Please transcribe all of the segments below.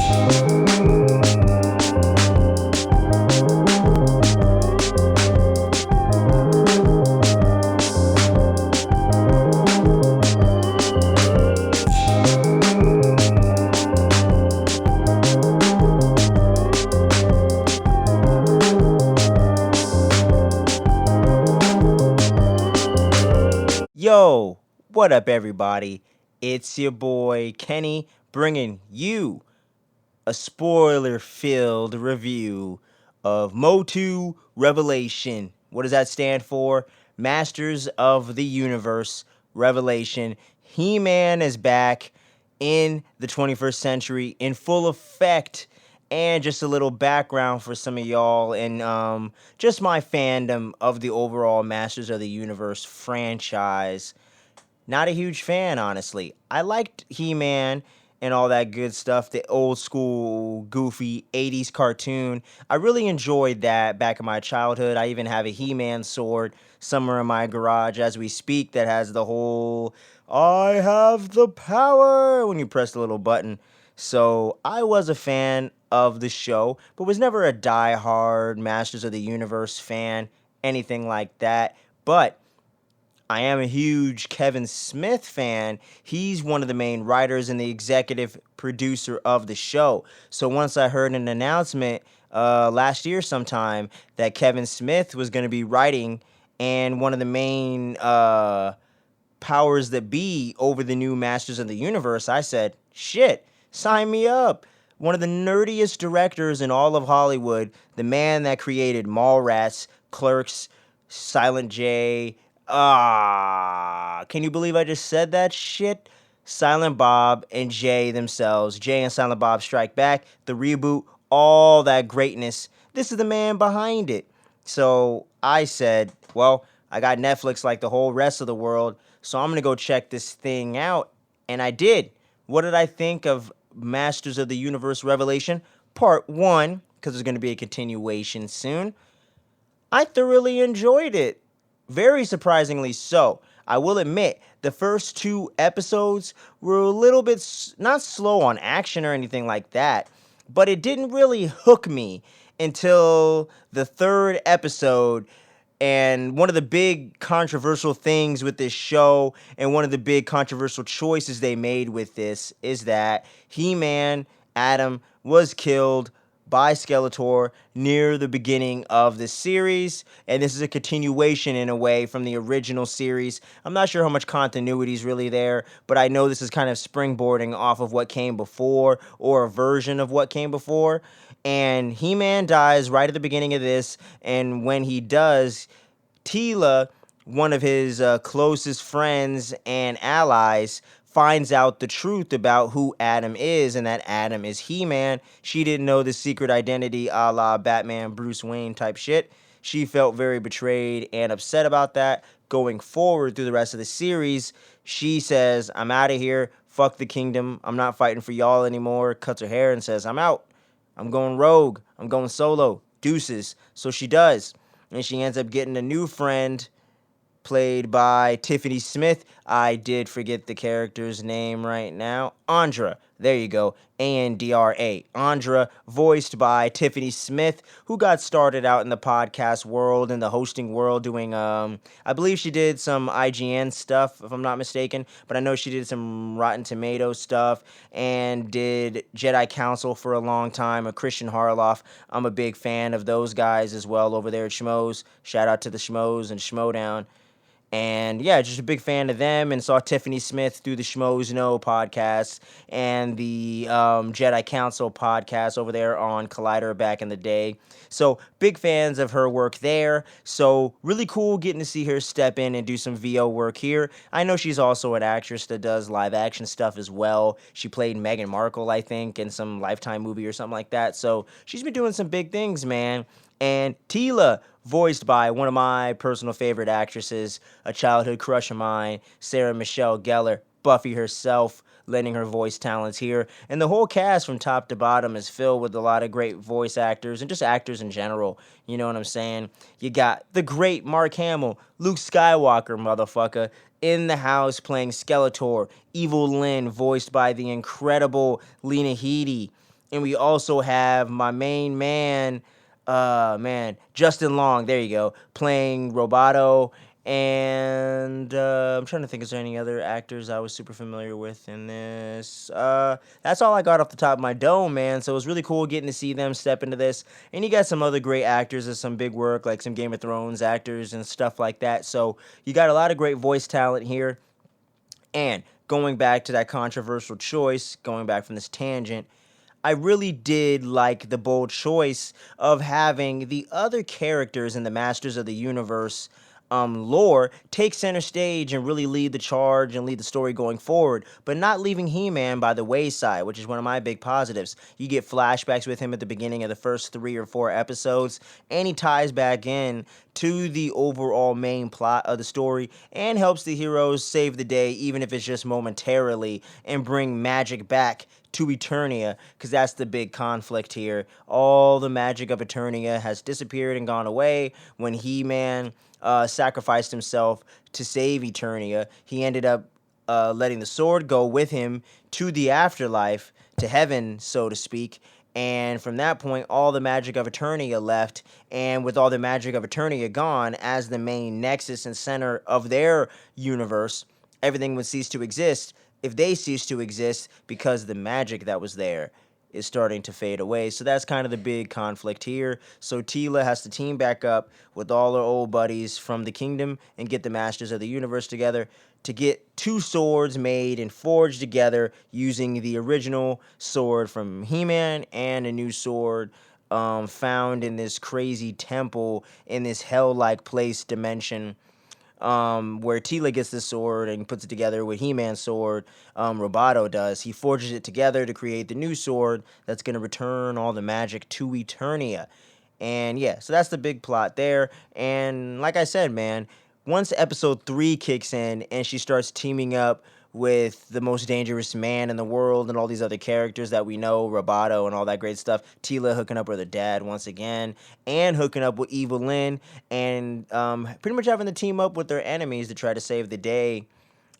Yo, what up, everybody? It's your boy Kenny bringing you a spoiler filled review of Motu Revelation. What does that stand for? Masters of the Universe Revelation. He Man is back in the 21st century in full effect. And just a little background for some of y'all, and just my fandom of the overall Masters of the Universe franchise. Not a huge fan, honestly. I liked He-Man and all that good stuff, the old school, goofy 80s cartoon. I really enjoyed that back in my childhood. I even have a He-Man sword somewhere in my garage as we speak that has the whole I have the power when you press the little button. So I was a fan of the show, but was never a die-hard Masters of the Universe fan, anything like that. But I am a huge Kevin Smith fan. He's one of the main writers and the executive producer of the show. So once I heard an announcement last year sometime that Kevin Smith was going to be writing and one of the main powers that be over the new Masters of the Universe, I said, shit, sign me up. One of the nerdiest directors in all of Hollywood, the man that created Mallrats, Clerks, Silent J. Can you believe I just said that shit? Silent Bob and Jay themselves. Jay and Silent Bob Strike Back, the reboot, all that greatness. This is the man behind it. So I said, well, I got Netflix like the whole rest of the world, so I'm going to go check this thing out. And I did. What did I think of Masters of the Universe Revelation Part 1? Because there's going to be a continuation soon. I thoroughly enjoyed it. Very surprisingly so. I will admit, the first 2 episodes were a little bit not slow on action or anything like that, but it didn't really hook me until the 3rd episode. And one of the big controversial things with this show, and one of the big controversial choices they made with this, is that He-Man, Adam, was killed by Skeletor near the beginning of the series, and this is a continuation in a way from the original series. I'm not sure how much continuity is really there, but I know this is kind of springboarding off of what came before, or a version of what came before. And He-Man dies right at the beginning of this, and when he does, Teela, one of his closest friends and allies, finds out the truth about who Adam is, and that Adam is He-Man. She didn't know the secret identity, a la Batman, Bruce Wayne type shit. She felt very betrayed and upset about that. Going forward through the rest of the series, she says, I'm out of here. Fuck the kingdom. I'm not fighting for y'all anymore. Cuts her hair and says, I'm out. I'm going rogue. I'm going solo. Deuces. So she does. And she ends up getting a new friend played by Tiffany Smith. I did forget the character's name right now. Andra. There you go. Andra. Andra, voiced by Tiffany Smith, who got started out in the podcast world, in the hosting world, doing, I believe she did some IGN stuff, if I'm not mistaken, but I know she did some Rotten Tomatoes stuff, and did Jedi Council for a long time, a Christian Harloff. I'm a big fan of those guys as well over there at Schmoes. Shout out to the Schmoes and Schmodown. And yeah, just a big fan of them, and saw Tiffany Smith through the Schmoes Know podcast and the Jedi Council podcast over there on Collider back in the day. So big fans of her work there. So really cool getting to see her step in and do some VO work here. I know she's also an actress that does live action stuff as well. She played Meghan Markle, I think, in some Lifetime movie or something like that. So she's been doing some big things, man. And Teela, voiced by one of my personal favorite actresses, a childhood crush of mine, Sarah Michelle Gellar, Buffy herself, lending her voice talents here. And the whole cast from top to bottom is filled with a lot of great voice actors and just actors in general. You know what I'm saying? You got the great Mark Hamill, Luke Skywalker, motherfucker, in the house playing Skeletor. Evil Lynn, voiced by the incredible Lena Headey. And we also have my main man, Justin Long. There you go, playing Roboto. And I'm trying to think, is there any other actors I was super familiar with in this? That's all I got off the top of my dome, man. So it was really cool getting to see them step into this. And you got some other great actors and some big work, like some Game of Thrones actors and stuff like that. So you got a lot of great voice talent here. And going back to that controversial choice, going back from this tangent, I really did like the bold choice of having the other characters in the Masters of the Universe lore take center stage and really lead the charge and lead the story going forward, but not leaving He-Man by the wayside, which is one of my big positives. You get flashbacks with him at the beginning of the first 3 or 4 episodes, and he ties back in to the overall main plot of the story and helps the heroes save the day, even if it's just momentarily, and bring magic back to Eternia, because that's the big conflict here. All the magic of Eternia has disappeared and gone away when He-Man sacrificed himself to save Eternia. He ended up letting the sword go with him to the afterlife, to heaven, so to speak. And from that point, all the magic of Eternia left. And with all the magic of Eternia gone, as the main nexus and center of their universe, everything would cease to exist if they cease to exist, because the magic that was there is starting to fade away. So that's kind of the big conflict here. So Teela has to team back up with all her old buddies from the kingdom and get the Masters of the Universe together to get 2 swords made and forged together using the original sword from He-Man and a new sword found in this crazy temple in this hell-like place dimension, where Teela gets the sword and puts it together with He-Man's sword. Roboto does. He forges it together to create the new sword that's going to return all the magic to Eternia. And yeah, so that's the big plot there. And like I said, man, once episode 3 kicks in and she starts teaming up with the most dangerous man in the world and all these other characters that we know, Roboto and all that great stuff, Teela hooking up with her dad once again, and hooking up with Evil Lynn, and pretty much having to team up with their enemies to try to save the day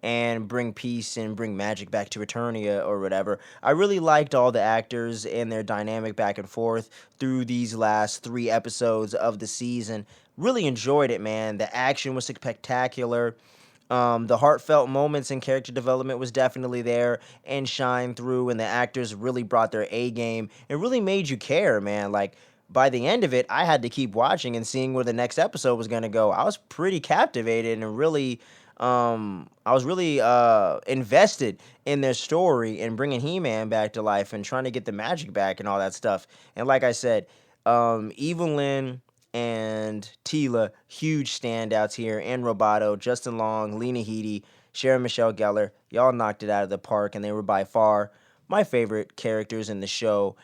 and bring peace and bring magic back to Eternia or whatever. I really liked all the actors and their dynamic back and forth through these last 3 episodes of the season. Really enjoyed it, man. The action was spectacular. The heartfelt moments and character development was definitely there and shine through, and the actors really brought their A game and really made you care, man. Like, by the end of it, I had to keep watching and seeing where the next episode was going to go. I was pretty captivated and really, I was really invested in their story and bringing He-Man back to life and trying to get the magic back and all that stuff. And like I said, Evelyn and Teela, huge standouts here, and Roboto, Justin Long, Lena Headey, Sharon Michelle Gellar, y'all knocked it out of the park, and they were by far my favorite characters in the show.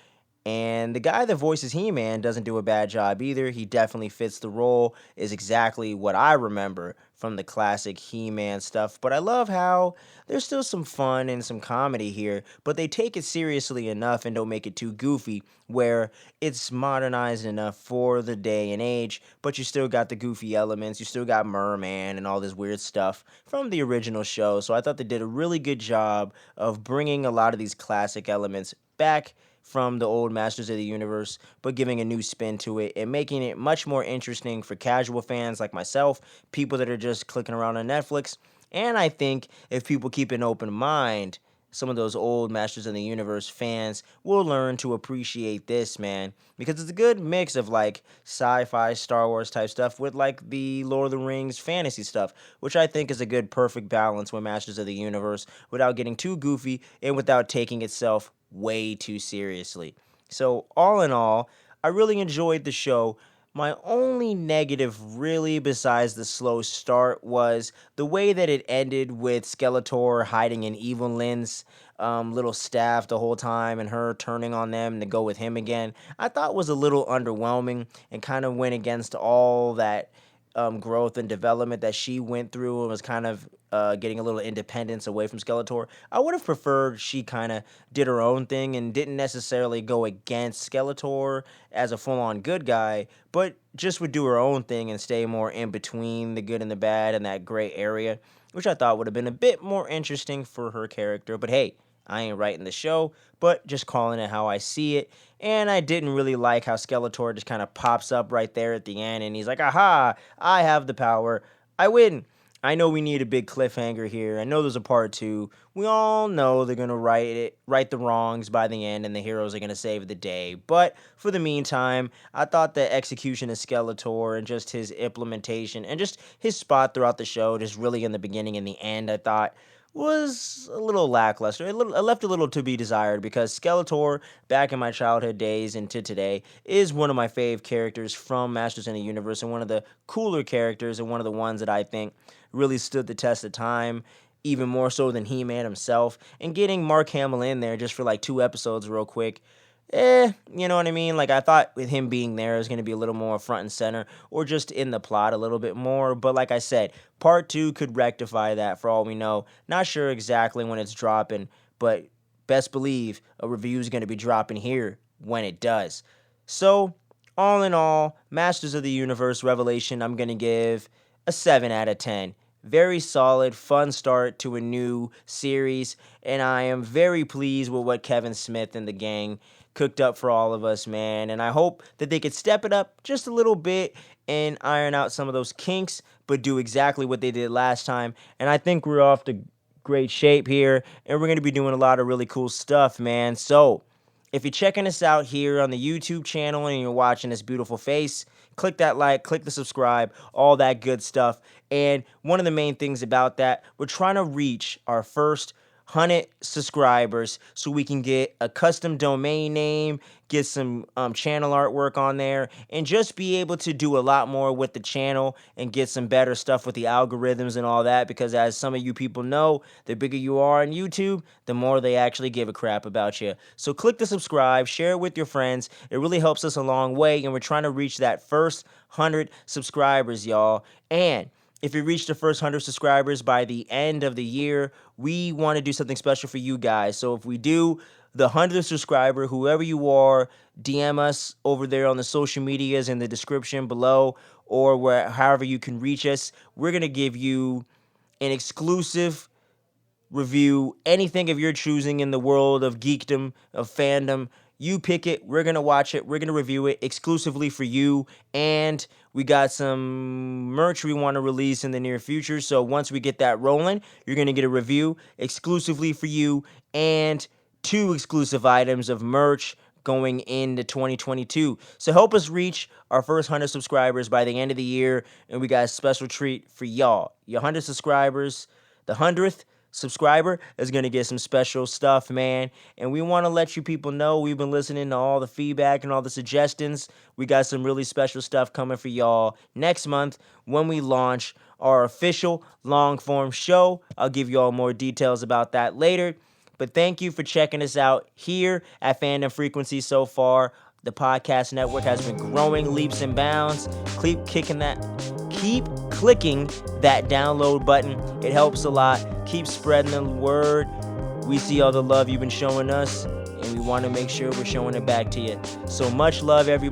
And the guy that voices He-Man doesn't do a bad job either. He definitely fits the role, is exactly what I remember from the classic He-Man stuff. But I love how there's still some fun and some comedy here, but they take it seriously enough and don't make it too goofy, where it's modernized enough for the day and age, but you still got the goofy elements. You still got Merman and all this weird stuff from the original show. So I thought they did a really good job of bringing a lot of these classic elements back from the old Masters of the Universe, but giving a new spin to it and making it much more interesting for casual fans like myself, people that are just clicking around on Netflix. And I think if people keep an open mind, some of those old Masters of the Universe fans will learn to appreciate this, man, because it's a good mix of like sci-fi, Star Wars type stuff with like the Lord of the Rings fantasy stuff, which I think is a good perfect balance with Masters of the Universe without getting too goofy and without taking itself way too seriously. So, all in all, I really enjoyed the show. My only negative, really, besides the slow start, was the way that it ended with Skeletor hiding in Evil Lynn's little staff the whole time and her turning on them to go with him again. I thought was a little underwhelming and kind of went against all that growth and development that she went through and was kind of getting a little independence away from Skeletor. I would have preferred she kind of did her own thing and didn't necessarily go against Skeletor as a full-on good guy, but just would do her own thing and stay more in between the good and the bad and that gray area, which I thought would have been a bit more interesting for her character. But hey, I ain't writing the show, but just calling it how I see it. And I didn't really like how Skeletor just kind of pops up right there at the end and he's like, aha, I have the power. I win. I know we need a big cliffhanger here. I know there's a part two. We all know they're gonna right the wrongs by the end, and the heroes are gonna save the day. But for the meantime, I thought the execution of Skeletor and just his implementation and just his spot throughout the show, just really in the beginning and the end, I thought was a little lackluster. It left a little to be desired because Skeletor, back in my childhood days and to today, is one of my fave characters from Masters in the Universe and one of the cooler characters and one of the ones that I think really stood the test of time, even more so than He-Man himself. And getting Mark Hamill in there just for like 2 episodes real quick, you know what I mean? Like, I thought with him being there, it was going to be a little more front and center or just in the plot a little bit more. But like I said, part two could rectify that for all we know. Not sure exactly when it's dropping, but best believe a review is going to be dropping here when it does. So, all in all, Masters of the Universe Revelation, I'm going to give a 7 out of 10. Very solid, fun start to a new series, and I am very pleased with what Kevin Smith and the gang cooked up for all of us, man. And I hope that they could step it up just a little bit and iron out some of those kinks, but do exactly what they did last time. And I think we're off to great shape here, and we're going to be doing a lot of really cool stuff, man. So, if you're checking us out here on the YouTube channel and you're watching this beautiful face, click that like, click the subscribe, all that good stuff. And one of the main things about that, we're trying to reach our first 100 subscribers so we can get a custom domain name, get some channel artwork on there, and just be able to do a lot more with the channel and get some better stuff with the algorithms and all that, because as some of you people know, the bigger you are on YouTube, the more they actually give a crap about you. So click the subscribe, share it with your friends. It really helps us a long way, and we're trying to reach that first 100 subscribers, y'all. And if you reach the first 100 subscribers by the end of the year, we want to do something special for you guys. So if we do the 100th subscriber, whoever you are, DM us over there on the social medias in the description below, or however you can reach us. We're going to give you an exclusive review, anything of your choosing in the world of geekdom, of fandom. You pick it, we're going to watch it, we're going to review it exclusively for you, and we got some merch we want to release in the near future, so once we get that rolling, you're going to get a review exclusively for you, and 2 exclusive items of merch going into 2022. So help us reach our first 100 subscribers by the end of the year, and we got a special treat for y'all. Your 100 subscribers, the 100th subscriber is going to get some special stuff, man. And we want to let you people know we've been listening to all the feedback and all the suggestions. We got some really special stuff coming for y'all next month when we launch our official long-form show. I'll give you all more details about that later. But thank you for checking us out here at Fandom Frequency so far. The podcast network has been growing leaps and bounds. Keep clicking that download button. It helps a lot. Keep spreading the word. We see all the love you've been showing us, and we want to make sure we're showing it back to you. So much love, everybody.